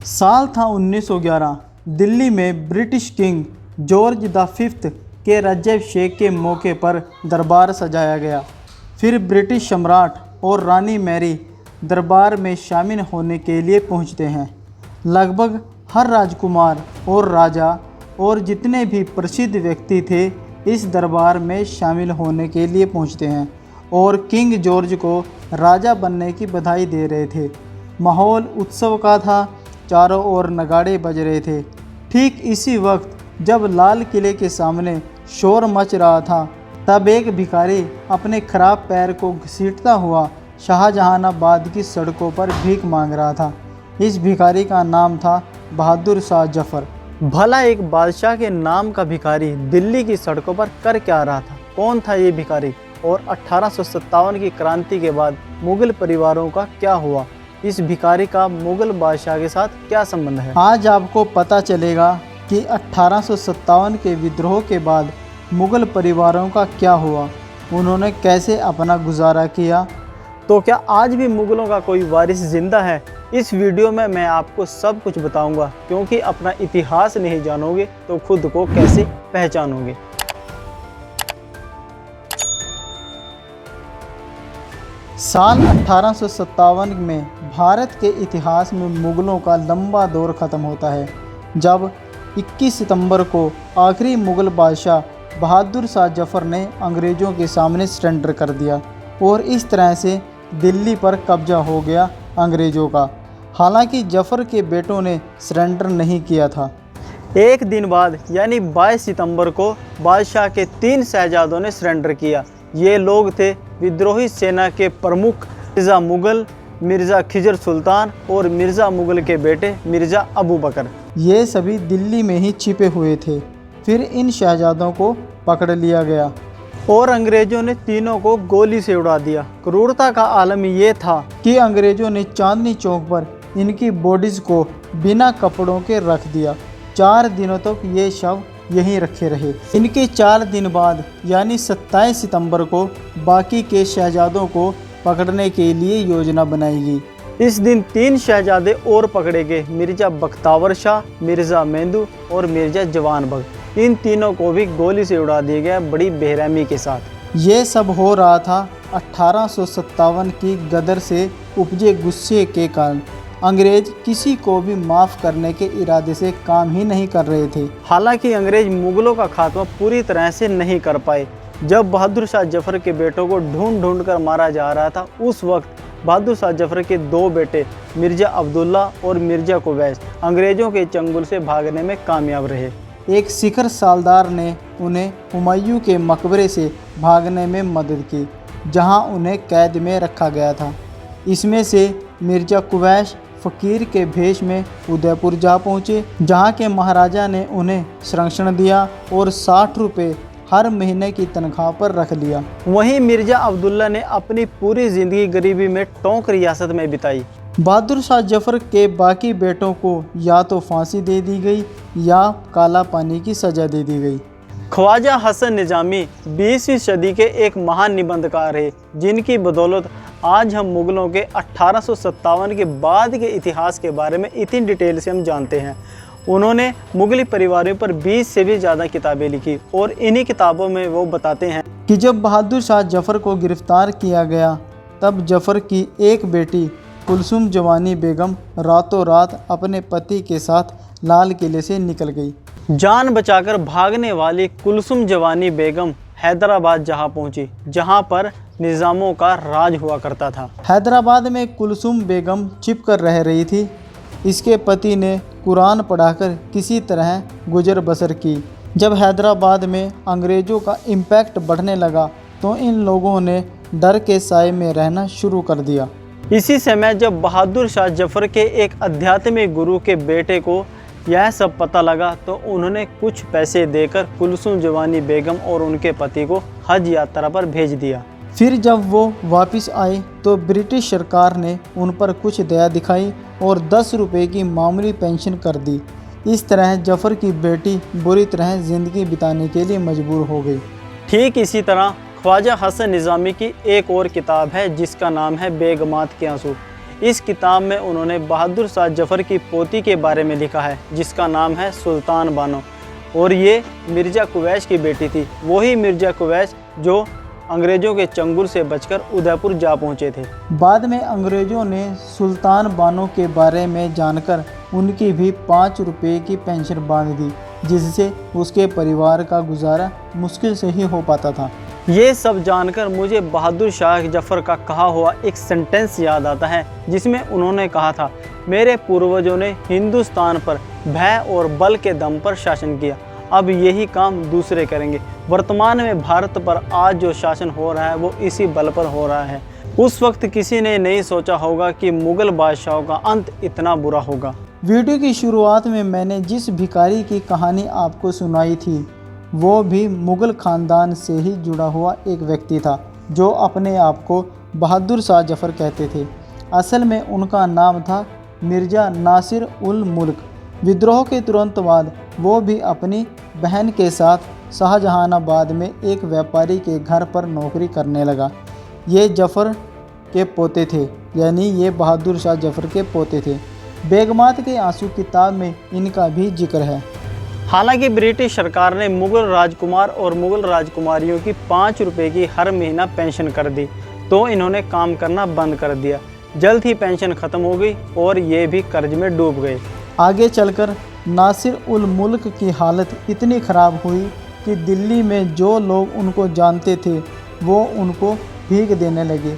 साल था 1911। दिल्ली में British king George the fifth के राज्याभिषेक के मौके पर दरबार सजाया गया। फिर ब्रिटिश सम्राट और रानी मैरी दरबार में शामिल होने के लिए पहुंचते हैं। लगभग हर राजकुमार और राजा और जितने भी प्रसिद्ध व्यक्ति थे इस दरबार में शामिल होने के लिए पहुंचते हैं और किंग जॉर्ज को राजा बनने की बधाई दे रहे थे। माहौल उत्सव का था, चारों ओर नगाड़े बज रहे थे। ठीक इसी वक्त जब लाल किले के सामने शोर मच रहा था तब एक भिखारी अपने खराब पैर को घसीटता हुआ शाहजहानाबाद की सड़कों पर भीख मांग रहा था। इस भिखारी का नाम था बहादुर शाह जफर। भला एक बादशाह के नाम का भिखारी दिल्ली की सड़कों पर कर क्या रहा था? कौन था ये भिखारी और 1857 की क्रांति के बाद मुगल परिवारों का क्या हुआ? इस भिखारी का मुगल बादशाह के साथ क्या संबंध है? आज आपको पता चलेगा कि 1857 के विद्रोह के बाद मुगल परिवारों का क्या हुआ, उन्होंने कैसे अपना गुजारा किया। तो क्या आज भी मुगलों का कोई वारिस जिंदा है? इस वीडियो में मैं आपको सब कुछ बताऊंगा, क्योंकि अपना इतिहास नहीं जानोगे तो खुद को कैसे पहचानोगे। साल 1857 में भारत के इतिहास में मुगलों का लंबा दौर ख़त्म होता है, जब 21 सितंबर को आखिरी मुगल बादशाह बहादुर शाह जफर ने अंग्रेज़ों के सामने सरेंडर कर दिया और इस तरह से दिल्ली पर कब्जा हो गया अंग्रेज़ों का। हालांकि जफर के बेटों ने सरेंडर नहीं किया था। एक दिन बाद यानी 22 सितंबर को बादशाह के 3 शहजादों ने सरेंडर किया। ये लोग थे विद्रोही सेना के प्रमुख मिर्ज़ा मुगल, मिर्ज़ा खिजर सुल्तान और मिर्ज़ा मुगल के बेटे मिर्ज़ा अबू बकर। ये सभी दिल्ली में ही छिपे हुए थे। फिर इन शहजादों को पकड़ लिया गया और अंग्रेज़ों ने तीनों को गोली से उड़ा दिया। क्रूरता का आलम ये था कि अंग्रेज़ों ने चांदनी चौक पर इनकी बॉडीज़ को बिना कपड़ों के रख दिया। 4 दिनों तक ये शव यहीं रखे रहे। इनके 4 दिन बाद यानी 27 सितंबर को बाकी के शहजादों को पकड़ने के लिए योजना बनाई गई। इस दिन 3 शहजादे और पकड़े गए, मिर्ज़ा बख्तावर शाह, मिर्ज़ा मेंदू और मिर्ज़ा जवान बख्त। इन तीनों को भी गोली से उड़ा दिया गया बड़ी बेरहमी के साथ। ये सब हो रहा था 1857 की गदर से उपजे गुस्से के कारण। अंग्रेज किसी को भी माफ़ करने के इरादे से काम ही नहीं कर रहे थे। हालांकि अंग्रेज मुगलों का खात्मा पूरी तरह से नहीं कर पाए। जब बहादुर शाह जफर के बेटों को ढूंढ कर मारा जा रहा था, उस वक्त बहादुर शाह जफर के 2 बेटे मिर्ज़ा अब्दुल्ला और मिर्ज़ा कुवैस अंग्रेज़ों के चंगुल से भागने में कामयाब रहे। एक सिखर सालदार ने उन्हें हुमायूं के मकबरे से भागने में मदद की, जहां उन्हें कैद में रखा गया था। इसमें से मिर्ज़ा कुवैस फ़कीर के भेष में उदयपुर जा पहुँचे, जहाँ के महाराजा ने उन्हें संरक्षण दिया और 60 रुपये हर महीने की तनख्वाह पर रख लिया। वहीं मिर्ज़ा अब्दुल्ला ने अपनी पूरी ज़िंदगी गरीबी में टोंक रियासत में बिताई। बहादुर शाह जफर के बाकी बेटों को या तो फांसी दे दी गई या काला पानी की सज़ा दे दी गई। ख्वाजा हसन निज़ामी 20वीं सदी के एक महान निबंधकार है, जिनकी बदौलत आज हम मुगलों के 1857 के बाद के इतिहास के बारे में इतनी डिटेल से हम जानते हैं। उन्होंने मुगली परिवारों पर 20 से भी ज़्यादा किताबें लिखी और इन्हीं किताबों में वो बताते हैं कि जब बहादुर शाह जफर को गिरफ्तार किया गया तब जफर की एक बेटी कुलसुम जवानी बेगम रातों रात अपने पति के साथ लाल किले से निकल गई। जान बचाकर भागने वाली कुलसुम जवानी बेगम हैदराबाद जहां पहुंची, जहां पर निज़ामों का राज हुआ करता था। हैदराबाद में कुलसुम बेगम छिप कर रह रही थी। इसके पति ने कुरान पढ़ाकर किसी तरह गुजर बसर की। जब हैदराबाद में अंग्रेज़ों का इम्पैक्ट बढ़ने लगा तो इन लोगों ने डर के साए में रहना शुरू कर दिया। इसी समय जब बहादुर शाह जफर के एक आध्यात्मिक गुरु के बेटे को यह सब पता लगा तो उन्होंने कुछ पैसे देकर कुलसुम जवानी बेगम और उनके पति को हज यात्रा पर भेज दिया। फिर जब वो वापस आए तो ब्रिटिश सरकार ने उन पर कुछ दया दिखाई और 10 रुपये की मामूली पेंशन कर दी। इस तरह जफर की बेटी बुरी तरह ज़िंदगी बिताने के लिए मजबूर हो गई। ठीक इसी तरह ख्वाजा हसन निज़ामी की एक और किताब है जिसका नाम है बेगमात के आंसू। इस किताब में उन्होंने बहादुर शाह जफ़र की पोती के बारे में लिखा है जिसका नाम है सुल्तान बानो, और ये मिर्ज़ा कुवैश की बेटी थी। वही मिर्ज़ा कुवैश जो अंग्रेज़ों के चंगुल से बचकर उदयपुर जा पहुँचे थे। बाद में अंग्रेज़ों ने सुल्तान बानो के बारे में जानकर उनकी भी 5 रुपये की पेंशन बांध दी, जिससे उसके परिवार का गुजारा मुश्किल से ही हो पाता था। ये सब जानकर मुझे बहादुर शाह जफ़र का कहा हुआ एक सेंटेंस याद आता है जिसमें उन्होंने कहा था, मेरे पूर्वजों ने हिंदुस्तान पर भय और बल के दम पर शासन किया, अब यही काम दूसरे करेंगे। वर्तमान में भारत पर आज जो शासन हो रहा है वो इसी बल पर हो रहा है। उस वक्त किसी ने नहीं सोचा होगा कि मुग़ल बादशाहों का अंत इतना बुरा होगा। वीडियो की शुरुआत में मैंने जिस भिखारी की कहानी आपको सुनाई थी वो भी मुग़ल ख़ानदान से ही जुड़ा हुआ एक व्यक्ति था जो अपने आप को बहादुर शाह जफ़र कहते थे। असल में उनका नाम था मिर्ज़ा नासिर उल मुल्क। विद्रोह के तुरंत बाद वो भी अपनी बहन के साथ शाहजहानाबाद में एक व्यापारी के घर पर नौकरी करने लगा। ये जफ़र के पोते थे, यानी ये बहादुर शाह जफ़र के पोते थे। बेगमात के आंसू किताब में इनका भी जिक्र है। हालांकि ब्रिटिश सरकार ने मुग़ल राजकुमार और मुग़ल राजकुमारियों की 5 रुपये की हर महीना पेंशन कर दी तो इन्होंने काम करना बंद कर दिया। जल्द ही पेंशन ख़त्म हो गई और ये भी कर्ज में डूब गए। आगे चलकर नासिर उल मुल्क की हालत इतनी ख़राब हुई कि दिल्ली में जो लोग उनको जानते थे वो उनको भीख देने लगे।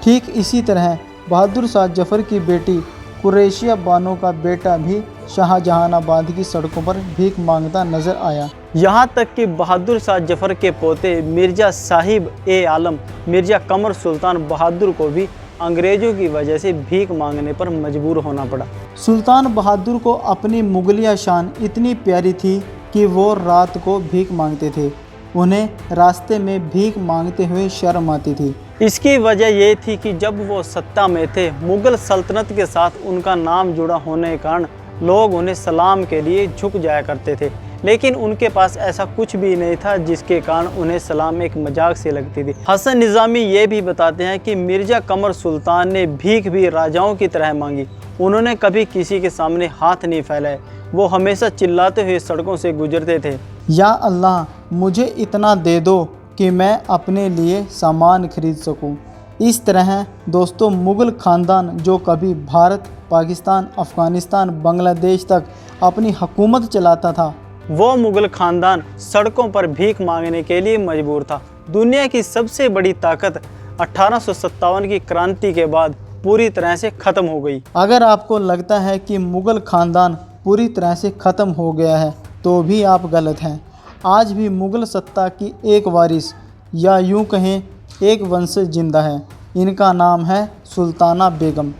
ठीक इसी तरह बहादुर शाह जफ़र की बेटी कुरैशिया बानो का बेटा भी शाहजहानाबाद की सड़कों पर भीख मांगता नजर आया। यहाँ तक कि बहादुर शाह जफ़र के पोते मिर्ज़ा साहिब ए आलम मिर्ज़ा कमर सुल्तान बहादुर को भी अंग्रेज़ों की वजह से भीख मांगने पर मजबूर होना पड़ा। सुल्तान बहादुर को अपनी मुगलिया शान इतनी प्यारी थी कि वो रात को भीख मांगते थे। उन्हें रास्ते में भीख मांगते हुए शर्म आती थी। इसकी वजह ये थी कि जब वो सत्ता में थे मुग़ल सल्तनत के साथ उनका नाम जुड़ा होने के कारण लोग उन्हें सलाम के लिए झुक जाया करते थे, लेकिन उनके पास ऐसा कुछ भी नहीं था जिसके कारण उन्हें सलाम एक मजाक से लगती थी। हसन निज़ामी ये भी बताते हैं कि मिर्ज़ा कमर सुल्तान ने भीख भी राजाओं की तरह मांगी। उन्होंने कभी किसी के सामने हाथ नहीं फैलाए। वो हमेशा चिल्लाते हुए सड़कों से गुजरते थे, या अल्लाह मुझे इतना दे दो कि मैं अपने लिए सामान खरीद सकूं। इस तरह दोस्तों मुग़ल ख़ानदान जो कभी भारत, पाकिस्तान, अफ़गानिस्तान, बांग्लादेश तक अपनी हुकूमत चलाता था, वो मुग़ल ख़ानदान सड़कों पर भीख मांगने के लिए मजबूर था। दुनिया की सबसे बड़ी ताकत 1857 की क्रांति के बाद पूरी तरह से ख़त्म हो गई। अगर आपको लगता है कि मुग़ल ख़ानदान पूरी तरह से ख़त्म हो गया है तो भी आप गलत हैं। आज भी मुग़ल सत्ता की एक वारिस या यूँ कहें एक वंशज जिंदा है। इनका नाम है सुल्ताना बेगम।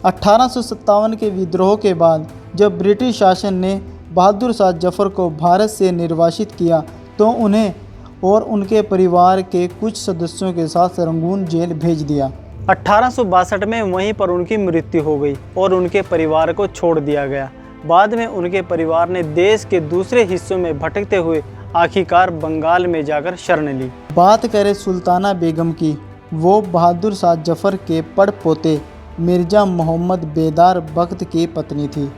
1857 के विद्रोह के बाद जब ब्रिटिश शासन ने बहादुर शाह जफ़र को भारत से निर्वासित किया तो उन्हें और उनके परिवार के कुछ सदस्यों के साथ रंगून जेल भेज दिया। 1862 में वहीं पर उनकी मृत्यु हो गई और उनके परिवार को छोड़ दिया गया। बाद में उनके परिवार ने देश के दूसरे हिस्सों में भटकते हुए आखिरकार बंगाल में जाकर शरण ली। बात करें सुल्ताना बेगम की, वो बहादुर शाह जफ़र के पड़पोते मिर्ज़ा मोहम्मद बेदार बख्त की पत्नी थी।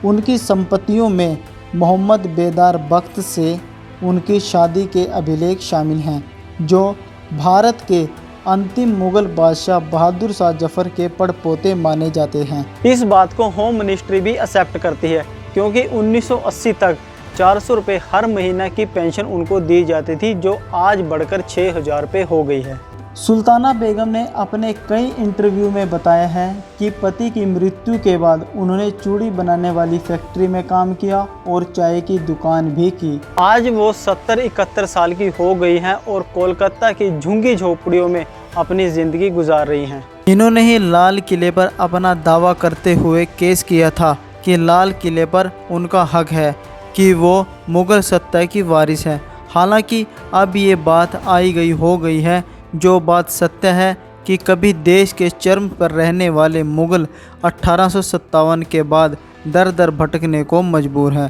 उनकी संपत्तियों में मोहम्मद बेदार बख्त से उनकी शादी के अभिलेख शामिल हैं, जो भारत के अंतिम मुग़ल बादशाह बहादुर शाह जफ़र के पड़पोते माने जाते हैं। इस बात को होम मिनिस्ट्री भी एक्सेप्ट करती है क्योंकि 1980 तक 400 रुपये हर महीना की पेंशन उनको दी जाती थी, जो आज बढ़कर 6000 रुपये हो गई है। सुल्ताना बेगम ने अपने कई इंटरव्यू में बताया है कि पति की मृत्यु के बाद उन्होंने चूड़ी बनाने वाली फैक्ट्री में काम किया और चाय की दुकान भी की। आज वो 70-71 साल की हो गई हैं और कोलकाता की झुग्गी झोपड़ियों में अपनी ज़िंदगी गुजार रही हैं। इन्होंने ही लाल किले पर अपना दावा करते हुए केस किया था कि लाल किले पर उनका हक है कि वो मुग़ल सत्ता की वारिस है। हालांकि अब ये बात हो गई है। जो बात सत्य है कि कभी देश के चरम पर रहने वाले मुग़ल 1857 के बाद दर दर भटकने को मजबूर हैं।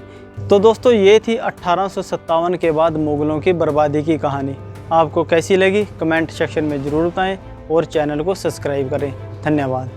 तो दोस्तों ये थी 1857 के बाद मुग़लों की बर्बादी की कहानी। आपको कैसी लगी कमेंट सेक्शन में ज़रूर बताएं और चैनल को सब्सक्राइब करें। धन्यवाद।